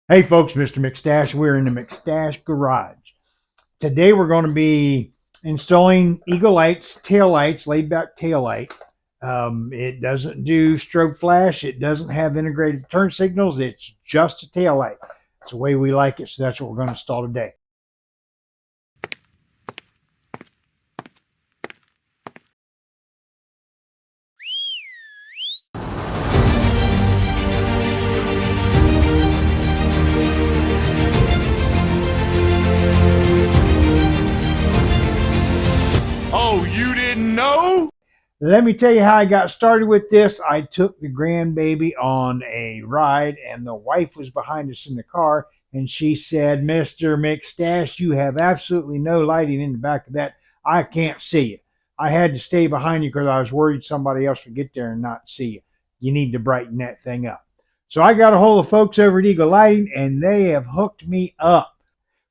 Hey folks, Mr. McStache. We're in the McStache garage. Today we're going to be installing Eagle Lights, tail lights, laid back tail light. It doesn't do strobe flash. It doesn't have integrated turn signals. It's just a tail light. It's the way we like it, so that's what we're going to install today. Oh, you didn't know? Let me tell you how I got started with this. I took the grandbaby on a ride, and the wife was behind us in the car, and she said, Mr. McStache, you have absolutely no lighting in the back of that. I can't see you. I had to stay behind you because I was worried somebody else would get there and not see you. You need to brighten that thing up. So I got a hold of folks over at Eagle Lighting, and they have hooked me up.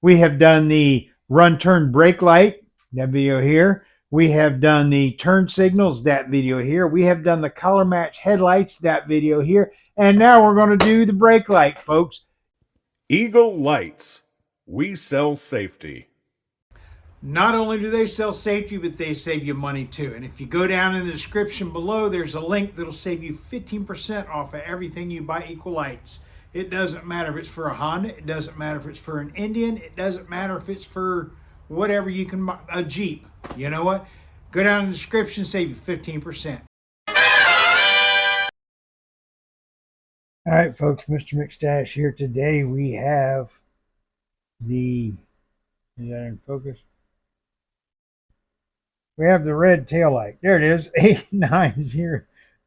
We have done the run turn brake light, that video here. We have done the turn signals, that video here. We have done the color match headlights, that video here. And now we're going to do the brake light, folks. Eagle Lights. We sell safety. Not only do they sell safety, but they save you money too. And if you go down in the description below, there's a link that'll save you 15% off of everything you buy Eagle Lights. It doesn't matter if it's for a Honda. It doesn't matter if it's for an Indian. It doesn't matter if it's for whatever you can buy, a Jeep. You know what? Go down in the description, save you 15%. All right, folks, Mr. McStache here. Today we have is that in focus? We have the red tail light. There it is, 890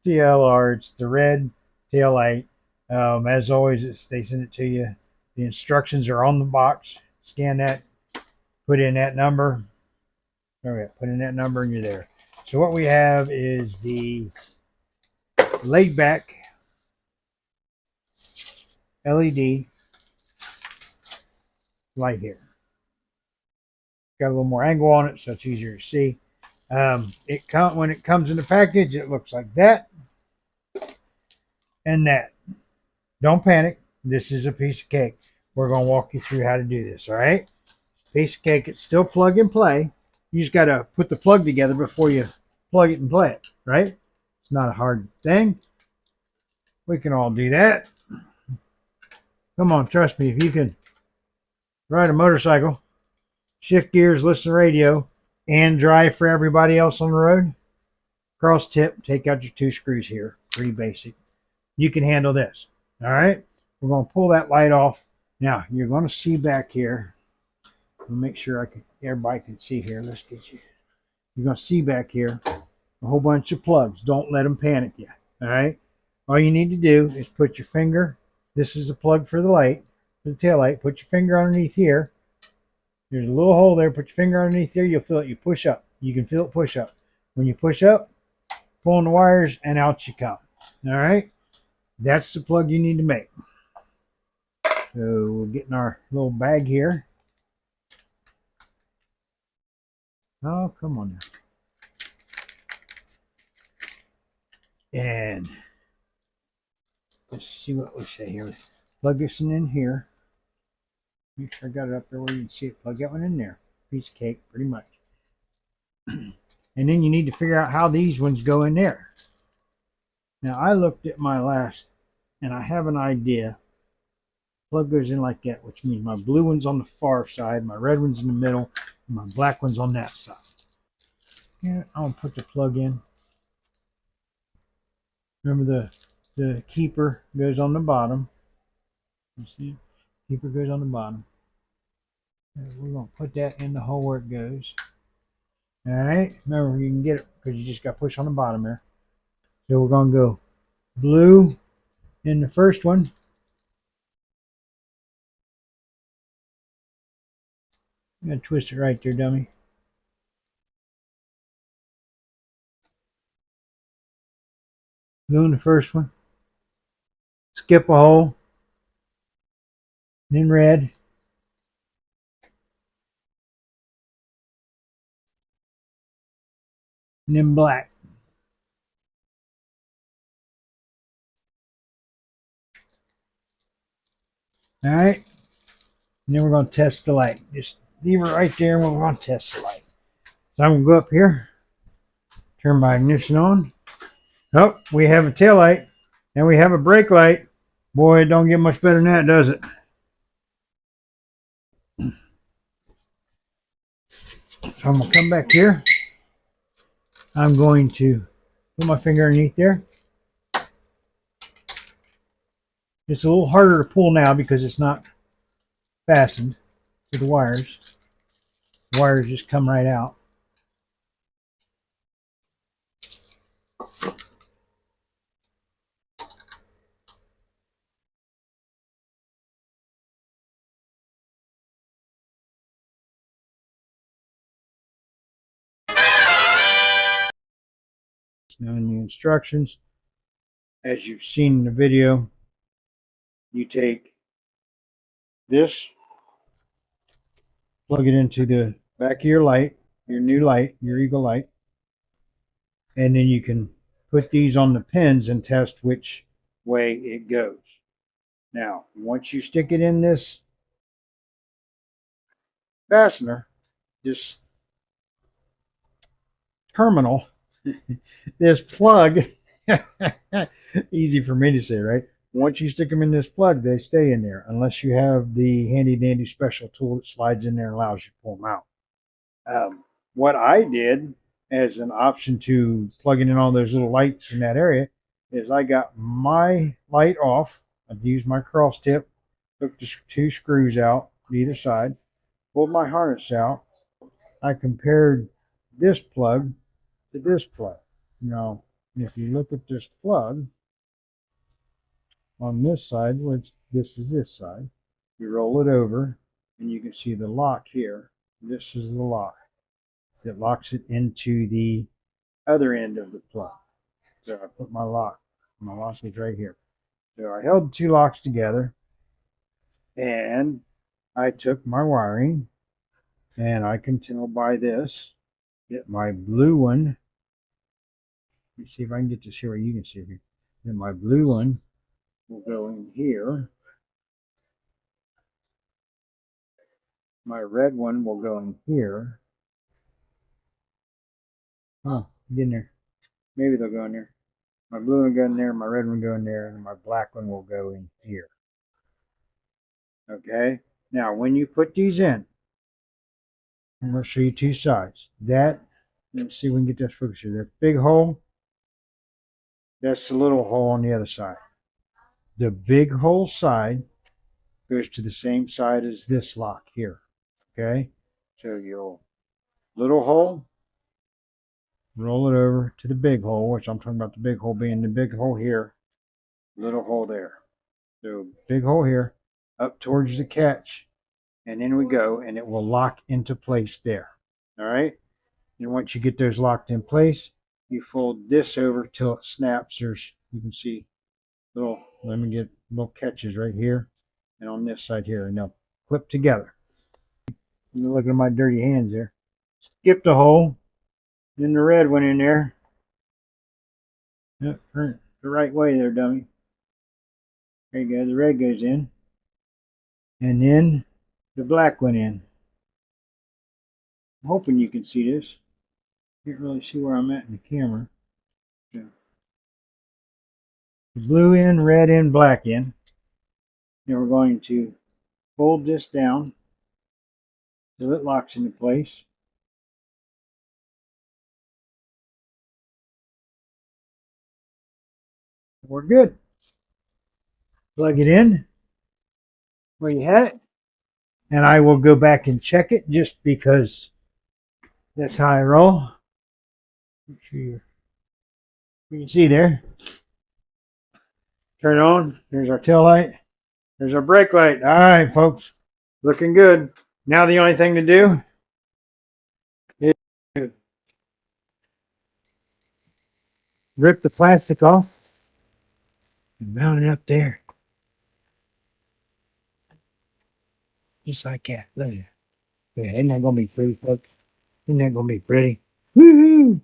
TLR. It's the red tail light. As always, they send it to you. The instructions are on the box. Scan that, put in that number. Okay, put in that number and you're there. So what we have is the laid back LED light here. Got a little more angle on it, so it's easier to see. When it comes in the package, it looks like that and that. Don't panic. This is a piece of cake. We're going to walk you through how to do this, all right? Piece of cake. It's still plug and play. You just got to put the plug together before you plug it and play it, right? It's not a hard thing. We can all do that. Come on, trust me. If you can ride a motorcycle, shift gears, listen to radio, and drive for everybody else on the road, cross tip, take out your 2 screws here. Pretty basic. You can handle this. All right. We're going to pull that light off. Now, you're going to see back here. I'll make sure everybody can see here. Let's get you. You're going to see back here a whole bunch of plugs. Don't let them panic you. All right. All you need to do is put your finger. This is the plug for the light, for the tail light. Put your finger underneath here. There's a little hole there. Put your finger underneath there. You'll feel it. You push up. You can feel it push up. When you push up, pull on the wires, and out you come. All right. That's the plug you need to make. So we're getting our little bag here. Oh, come on now. And let's see what we say here. Plug this in here. Make sure I got it up there where you can see it. Plug that one in there. Piece of cake, pretty much. And then you need to figure out how these ones go in there. Now, I looked at my last, and I have an idea. Plug goes in like that, which means my blue one's on the far side, my red one's in the middle, and my black one's on that side. Yeah, I'm gonna put the plug in. Remember the keeper goes on the bottom. You see, keeper goes on the bottom. And we're gonna put that in the hole where it goes. All right, remember you can get it because you just got to push on the bottom there. So we're gonna go blue in the first one. I'm gonna twist it right there, dummy. Blue in the first one. Skip a hole. Then red. And then black. All right. And then we're going to test the light. Just leave it right there and we're going to test the light. So I'm going to go up here, turn my ignition on. Oh, we have a tail light and we have a brake light. Boy, it don't get much better than that, does it? So I'm going to come back here. I'm going to put my finger underneath there. It's a little harder to pull now because it's not fastened to the wires. The wires just come right out. Now in the instructions, as you've seen in the video, you take this, plug it into the back of your light, your new light, your Eagle light, and then you can put these on the pins and test which way it goes. Now, once you stick it in this fastener, this terminal, this plug, easy for me to say, right? Once you stick them in this plug, they stay in there unless you have the handy dandy special tool that slides in there and allows you to pull them out. What I did as an option to plugging in all those little lights in that area is I got my light off. I've used my cross tip, took the two screws out either side, pulled my harness out. I compared this plug to this plug. Now, if you look at this plug on this side, which this is this side, you roll it over and you can see the lock here. This is the lock that locks it into the other end of the plug. So I put my lock. My lock is right here. So I held the two locks together and I took my wiring and I can tell by this that my blue one, let me see if I can get this here where you can see it here. Then my blue one will go in here. My red one will go in here. Oh, get in there. Maybe they'll go in there. My blue one will go in there, my red one will go in there, and my black one will go in here. Okay? Now, when you put these in, I'm going to show you two sides. Let's see if we can get this focused here. That big hole, that's the little hole on the other side. The big hole side goes to the same side as this lock here. Okay? So you'll little hole, roll it over to the big hole, which I'm talking about the big hole being the big hole here, little hole there. So big hole here, up towards the catch, and in we go, and it will lock into place there. All right? And once you get those locked in place, you fold this over till it snaps. You can see let me get little catches right here and on this side here, and they'll clip together. You're looking at my dirty hands there. Skip the hole, then the red one in there. Yep, turn the right way there, dummy. There you go, the red goes in. And then the black one in. I'm hoping you can see this. Can't really see where I'm at in the camera. So, blue in, red in, black in. Then we're going to fold this down so it locks into place. We're good. Plug it in where you had it. And I will go back and check it just because that's how I roll. Make sure you can see there. Turn it on. There's our tail light. There's our brake light. All right, folks. Looking good. Now the only thing to do is rip the plastic off and mount it up there. Just like that. Look at it. Yeah, isn't that going to be pretty, folks? Isn't that going to be pretty? Woohoo!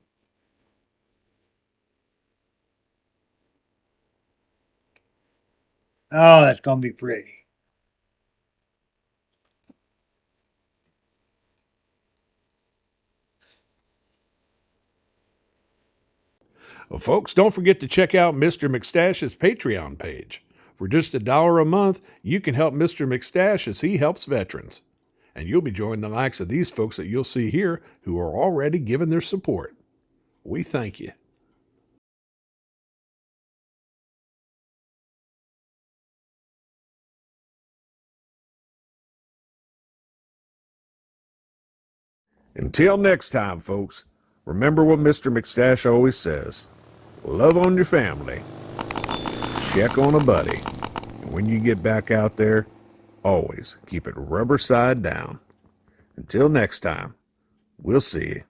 Oh, that's going to be pretty. Well, folks, don't forget to check out Mr. McStache's Patreon page. For just $1 a month, you can help Mr. McStache as he helps veterans. And you'll be joining the likes of these folks that you'll see here who are already giving their support. We thank you. Until next time, folks, remember what Mr. McStache always says. Love on your family. Check on a buddy. And when you get back out there, always keep it rubber side down. Until next time, we'll see you.